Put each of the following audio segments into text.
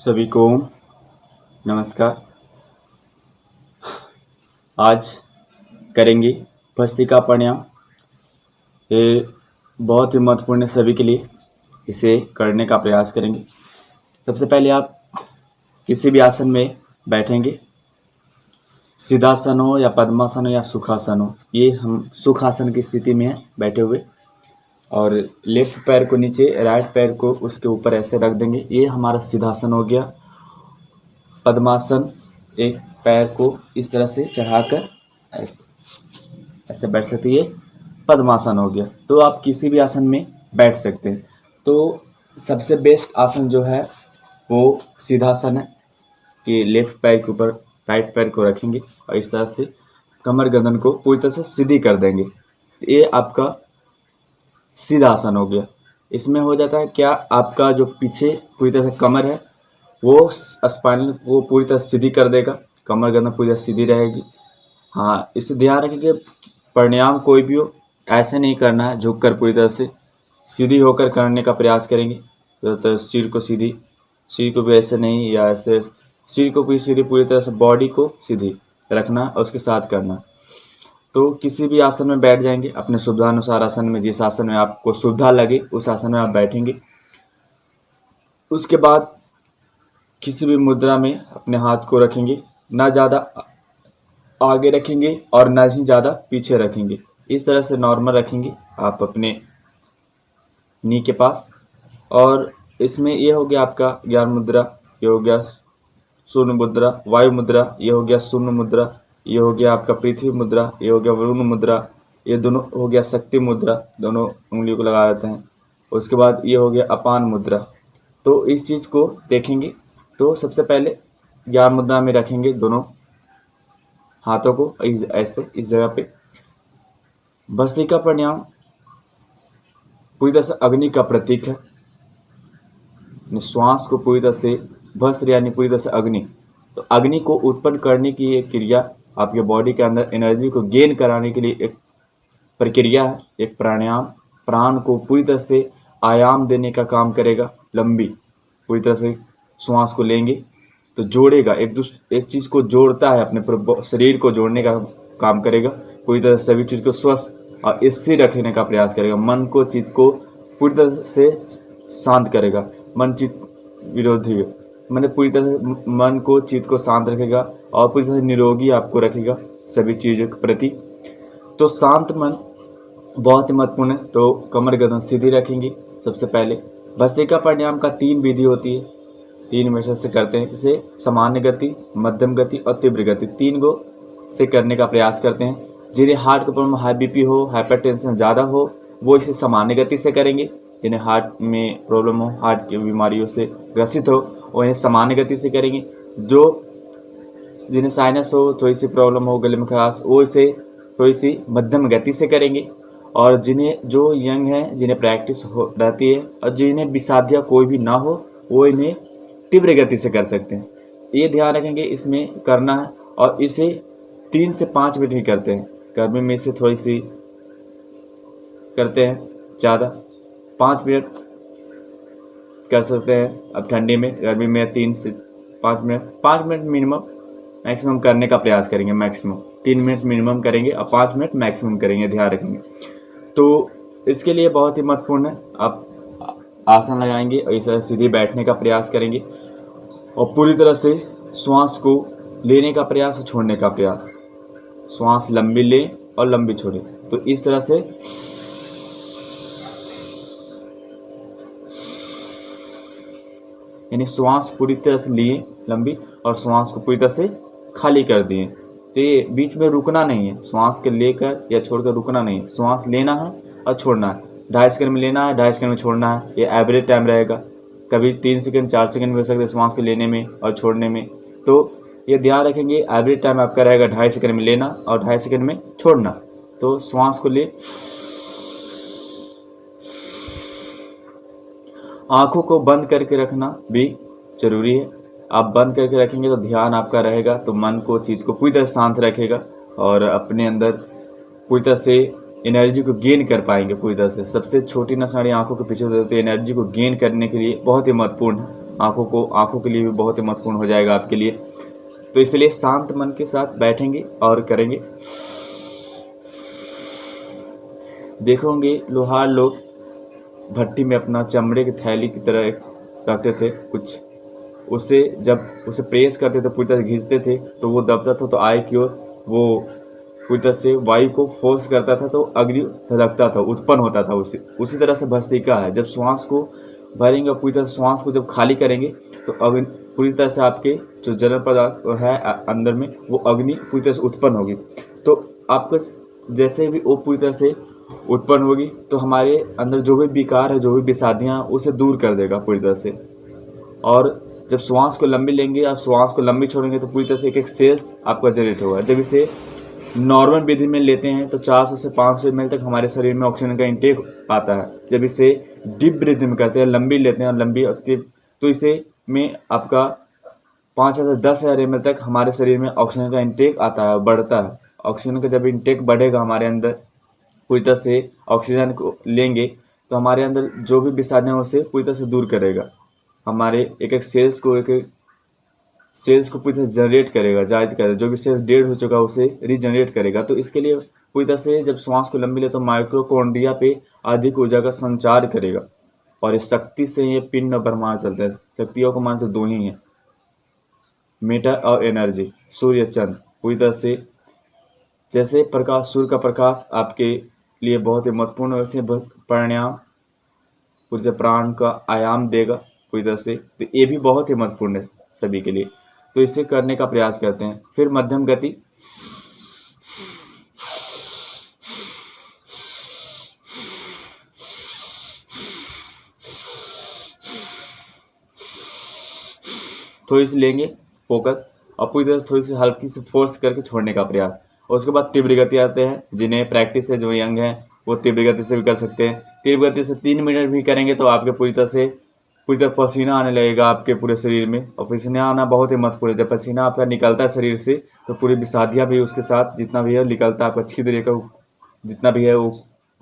सभी को नमस्कार। आज करेंगे भस्त्रिका प्राणायाम। ये बहुत ही महत्वपूर्ण है सभी के लिए, इसे करने का प्रयास करेंगे। सबसे पहले आप किसी भी आसन में बैठेंगे, सिद्धासन हो या पद्मासन हो या सुखासन हो। ये हम सुखासन की स्थिति में है बैठे हुए, और लेफ्ट पैर को नीचे, राइट पैर को उसके ऊपर ऐसे रख देंगे। ये हमारा सिद्धासन हो गया। पद्मासन, एक पैर को इस तरह से चढ़ाकर ऐसे बैठ सकते, ये पद्मासन हो गया। तो आप किसी भी आसन में बैठ सकते हैं। तो सबसे बेस्ट आसन जो है वो सिद्धासन है कि लेफ्ट पैर के ऊपर राइट पैर को रखेंगे और इस तरह से कमर गर्दन को पूरी तरह से सीधी कर देंगे। ये आपका सिद्धासन हो गया। इसमें हो जाता है क्या, आपका जो पीछे पूरी तरह से कमर है वो स्पाइनल वो पूरी तरह सीधी कर देगा, कमर गर्दन पूरी तरह सीधी रहेगी। हाँ, इसे ध्यान रखें कि प्राणायाम कोई भी हो ऐसे नहीं करना है झुककर, पूरी तरह से सीधी होकर करने का प्रयास करेंगे। तो सिर को सीधी, सिर को भी ऐसे नहीं या ऐसे, सिर को भी सीधी, पूरी तरह से बॉडी को सीधी रखना और उसके साथ करना। तो किसी भी आसन में बैठ जाएंगे अपने सुविधानुसार, आसन में जिस आसन में आपको सुविधा लगे उस आसन में आप बैठेंगे। उसके बाद किसी भी मुद्रा में अपने हाथ को रखेंगे, ना ज़्यादा आगे रखेंगे और ना ही ज़्यादा पीछे रखेंगे। इस तरह से नॉर्मल रखेंगे आप अपने नी के पास। और इसमें ये हो गया आपका ज्ञान मुद्रा, ये हो गया शून्य मुद्रा, वायु मुद्रा, ये हो गया शून्य मुद्रा, ये हो गया आपका पृथ्वी मुद्रा, ये हो गया वरुण मुद्रा, ये दोनों हो गया शक्ति मुद्रा, दोनों उंगलियों को लगा देते हैं। उसके बाद ये हो गया अपान मुद्रा। तो इस चीज़ को देखेंगे। तो सबसे पहले ज्ञान मुद्रा में रखेंगे दोनों हाथों को ऐसे इस जगह पे। भस्त्रिका प्राणायाम पूरी तरह से अग्नि का प्रतीक है। श्वास को पूरी तरह से भस्त्र यानी पूरी तरह से अग्नि, तो अग्नि को उत्पन्न करने की ये क्रिया आपके बॉडी के अंदर एनर्जी को गेन कराने के लिए एक प्रक्रिया है, एक प्राणायाम। प्राण को पूरी तरह से आयाम देने का काम करेगा। लंबी पूरी तरह से श्वास को लेंगे तो जोड़ेगा, एक चीज़ को जोड़ता है, अपने पूरे शरीर को जोड़ने का काम करेगा। पूरी तरह से सभी चीज़ को स्वस्थ और स्थिर रखने का प्रयास करेगा। मन को, चित्त को पूरी तरह से शांत करेगा। मन चित्त विरोधी, मैंने पूरी तरह मन को, चित्त को शांत रखेगा और पूरी तरह से निरोगी आपको रखेगा सभी चीज़ों के प्रति। तो शांत मन बहुत ही महत्वपूर्ण है। तो कमर गर्दन सीधी रखेंगे। सबसे पहले भस्त्रिका प्राणायाम का 3 विधि होती है, 3 मेथड से करते हैं इसे। सामान्य गति, मध्यम गति और तीव्र गति, 3 गो से करने का प्रयास करते हैं। जिन्हें हार्ट का प्रॉब्लम, हाई बीपी हो, हाइपरटेंशन ज़्यादा हो, वो इसे सामान्य गति से करेंगे। जिन्हें हार्ट में प्रॉब्लम हो, हार्ट की बीमारियों से ग्रसित हो, वो इन्हें सामान्य गति से करेंगे। जिन्हें साइनस हो, थोड़ी सी प्रॉब्लम हो, गले में खराश, वो इसे थोड़ी सी मध्यम गति से करेंगे। और जो यंग हैं, जिन्हें प्रैक्टिस हो रहती है और जिन्हें विषादिया कोई भी ना हो, वो इन्हें तीव्र गति से कर सकते हैं। ये ध्यान रखेंगे इसमें करना है। और इसे 3 से 5 मिनट ही करते हैं। गर्मी में इसे थोड़ी सी करते हैं ज़्यादा, 5 मिनट कर सकते हैं। अब ठंडी में, गर्मी में 3 से 5 मिनट, 5 मिनट मिनिमम, मैक्सिमम करने का प्रयास करेंगे। मैक्सिमम 3 मिनट मिनिमम करेंगे और 5 मिनट मैक्सिमम करेंगे, ध्यान रखेंगे। तो इसके लिए बहुत ही महत्वपूर्ण है, आप आसन लगाएंगे और इस तरह सीधे बैठने का प्रयास करेंगे और पूरी तरह से श्वास को लेने का प्रयास और छोड़ने का प्रयास। श्वास लंबी लें और लंबी छोड़ें। तो इस तरह से यानी श्वास पूरी तरह से लिए लंबी और श्वास को पूरी तरह से खाली कर दिए। तो ये बीच में रुकना नहीं है, श्वास के लेकर या छोड़कर रुकना नहीं है। श्वास लेना है और छोड़ना है। 2.5 सेकंड में लेना है, 2.5 सेकंड में छोड़ना है। ये एवरेज टाइम रहेगा। कभी 3 सेकंड 4 सेकंड भी हो सकते हैं श्वास को लेने में और छोड़ने में। तो ये ध्यान रखेंगे, एवरेज टाइम आपका रहेगा 2.5 सेकंड में लेना और 2.5 सेकंड में छोड़ना। तो श्वास को ले, आँखों को बंद करके रखना भी जरूरी है। आप बंद करके रखेंगे तो ध्यान आपका रहेगा, तो मन को, चित्त को पूरी तरह शांत रखेगा और अपने अंदर पूरी तरह से एनर्जी को गेन कर पाएंगे। पूरी तरह से सबसे छोटी नसाड़ी आंखों के पीछे होती है, एनर्जी को गेन करने के लिए बहुत ही महत्वपूर्ण है। आँखों के लिए भी बहुत ही महत्वपूर्ण हो जाएगा आपके लिए। तो इसलिए शांत मन के साथ बैठेंगे और करेंगे। देखोगे लोहार लोग भट्टी में अपना चमड़े की थैली की तरह रखते थे कुछ, उससे जब उसे प्रेस करते थे, पूरी तरह खींचते थे तो वो दबता था, तो आय की ओर वो पूरी तरह से वायु को फोर्स करता था, तो अग्नि धधकता था, उत्पन्न होता था। उसी तरह से भस्त्रिका है, जब श्वास को भरेंगे और पूरी तरह से श्वास को जब खाली करेंगे तो अग्नि पूरी तरह से आपके जो जल पदार्थ है अंदर में, वो अग्नि पूरी तरह से उत्पन्न होगी। तो आपका जैसे भी वो पूरी तरह से उत्पन्न होगी तो हमारे अंदर जो भी विकार है, जो भी विषादियाँ, उसे दूर कर देगा पूरी तरह से। और जब श्वास को लंबी लेंगे और श्वास को लंबी छोड़ेंगे तो पूरी तरह से एक एक सेल्स आपका जनरेट होगा। जब इसे नॉर्मल विधि में लेते हैं तो 400 से 500 ml तक हमारे शरीर में ऑक्सीजन का इंटेक आता है। जब इसे डीप ब्रीथिंग में करते हैं, लंबी लेते हैं, लंबी तो इसे में आपका 5,000 से 10,000 ml तक हमारे शरीर में ऑक्सीजन का इंटेक आता है, बढ़ता है। ऑक्सीजन का जब इंटेक बढ़ेगा हमारे अंदर, पूरी तरह से ऑक्सीजन को लेंगे तो हमारे अंदर जो भी विषादियाँ उसे पूरी तरह से दूर करेगा। हमारे एक एक सेल्स को पूरी तरह से जनरेट करेगा, जायद करेगा। जो भी सेल्स डेड हो चुका है उसे रीजनरेट करेगा। तो इसके लिए पूरी तरह से जब श्वास को लंबी ले तो माइक्रोकोन्ड्रिया पे अधिक ऊर्जा का संचार करेगा। और इस शक्ति से ये पिंड और ब्रह्मांड चलते हैं। शक्तियों को मानते दो ही हैं, मेटर और एनर्जी, सूर्य चंद्र। पूरी तरह से जैसे प्रकाश, सूर्य का प्रकाश आपके लिए बहुत ही महत्वपूर्ण है, वैसे प्राणायाम पूरी तरह प्राण का आयाम देगा पूरी तरह से। तो ये भी बहुत ही महत्वपूर्ण है सभी के लिए। तो इसे करने का प्रयास करते हैं। फिर मध्यम गति, थोड़ी सी लेंगे फोकस और पूरी तरह से थोड़ी सी हल्की से फोर्स करके छोड़ने का प्रयास। और उसके बाद तीव्र गति आते हैं, जिन्हें प्रैक्टिस है, जो यंग हैं वो तीव्र गति से भी कर सकते हैं। तीव्र गति से 3 मिनट भी करेंगे तो आपके पूरी तरह पसीना आने लगेगा आपके पूरे शरीर में। और पसीना आना बहुत ही महत्वपूर्ण है। जब पसीना आपका निकलता है शरीर से तो पूरी विषादियाँ भी उसके साथ, जितना भी है निकलता है आपका छिद्र का जितना भी है वो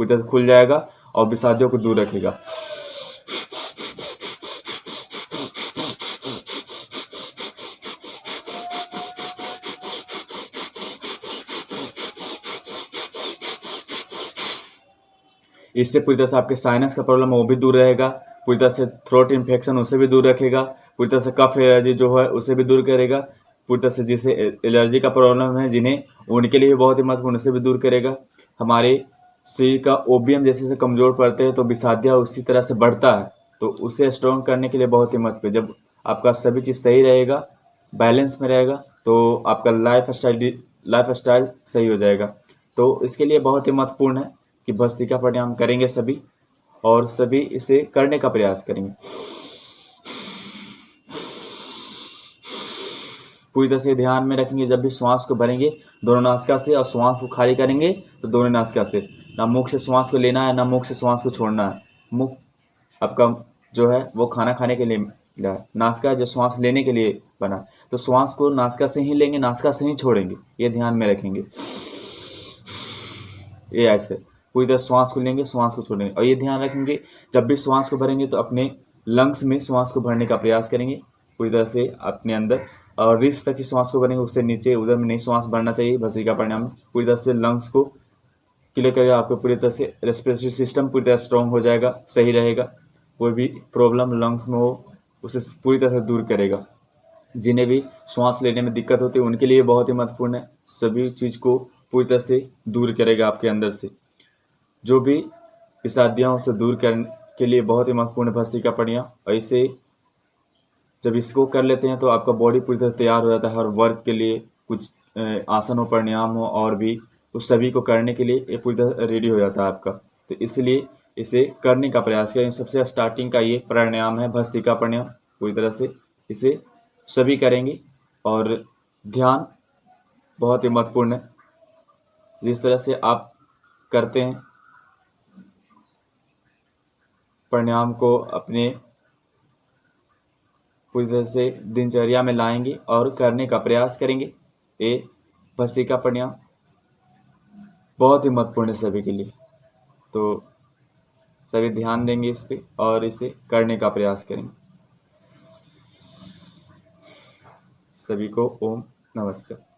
पूरी तरह खुल जाएगा और विषादियों को दूर रखेगा। इससे पूरी तरह से आपके साइनस का प्रॉब्लम है वो भी दूर रहेगा। पूरी तरह से थ्रोट इन्फेक्शन उसे भी दूर रखेगा। पूरी तरह से कफ एलर्जी जो है उसे भी दूर करेगा। पूरी तरह से जिसे एलर्जी का प्रॉब्लम है जिन्हें, उनके लिए भी बहुत ही महत्वपूर्ण, उसे भी दूर करेगा। हमारे शरीर का ओबियम जैसे से कमज़ोर पड़ते हैं तो विषादिया उसी तरह से बढ़ता है, तो उसे स्ट्रॉन्ग करने के लिए बहुत ही महत्वपूर्ण। जब आपका सभी चीज़ सही रहेगा, बैलेंस में रहेगा, तो आपका लाइफ स्टाइल सही हो जाएगा। तो इसके लिए बहुत ही महत्वपूर्ण है कि भस्त्रिका प्राणायाम करेंगे सभी, और सभी इसे करने का प्रयास करेंगे। पूरी तरह से ध्यान में रखेंगे, जब भी श्वास को भरेंगे दोनों नासिका से और श्वास को खाली करेंगे तो दोनों नासिका से। ना मुख से श्वास को लेना है, ना मुख से श्वास को छोड़ना है। मुख आपका जो है वो खाना खाने के लिए मिला है, नासिका जो श्वास लेने के लिए बना। तो श्वास को नासिका से ही लेंगे, नासिका से ही छोड़ेंगे, ये ध्यान में रखेंगे। ये ऐसे पूरी तरह श्वास को लेंगे, श्वास को छोड़ेंगे। और ये ध्यान रखेंगे जब भी श्वास को भरेंगे तो अपने लंग्स में श्वास को भरने का प्रयास करेंगे पूरी तरह से अपने अंदर, और रिब्स तक की श्वास को भरेंगे, उससे नीचे उधर में नहीं श्वास भरना चाहिए। भस्त्रिका प्राणायाम पूरी तरह से लंग्स को क्लियर करेगा, आपको पूरी तरह से रेस्पिरेटरी सिस्टम पूरी तरह स्ट्रॉन्ग हो जाएगा, सही रहेगा। कोई भी प्रॉब्लम लंग्स में हो उसे पूरी तरह से दूर करेगा। जिन्हें भी श्वास लेने में दिक्कत होती है उनके लिए बहुत ही महत्वपूर्ण है, सभी चीज़ को पूरी तरह से दूर करेगा आपके अंदर से। जो भी विषादियाँ उसे दूर करने के लिए बहुत ही महत्वपूर्ण भस्त्रिका प्राणायाम। और इसे जब इसको कर लेते हैं तो आपका बॉडी पूरी तरह तैयार हो जाता है हर वर्क के लिए। कुछ आसन हो, प्राणायाम हो, और भी उस सभी को करने के लिए ये पूरी तरह रेडी हो जाता है आपका। तो इसलिए इसे करने का प्रयास करें। सबसे स्टार्टिंग का ये प्राणायाम है भस्त्रिका प्राणायाम, पूरी तरह से इसे सभी करेंगे। और ध्यान बहुत ही महत्वपूर्ण है, जिस तरह से आप करते हैं प्राणायाम को अपने पूरी तरह से दिनचर्या में लाएंगे और करने का प्रयास करेंगे। ये भस्त्रिका प्राणायाम बहुत ही महत्वपूर्ण है सभी के लिए। तो सभी ध्यान देंगे इस पे और इसे करने का प्रयास करेंगे। सभी को ओम नमस्कार।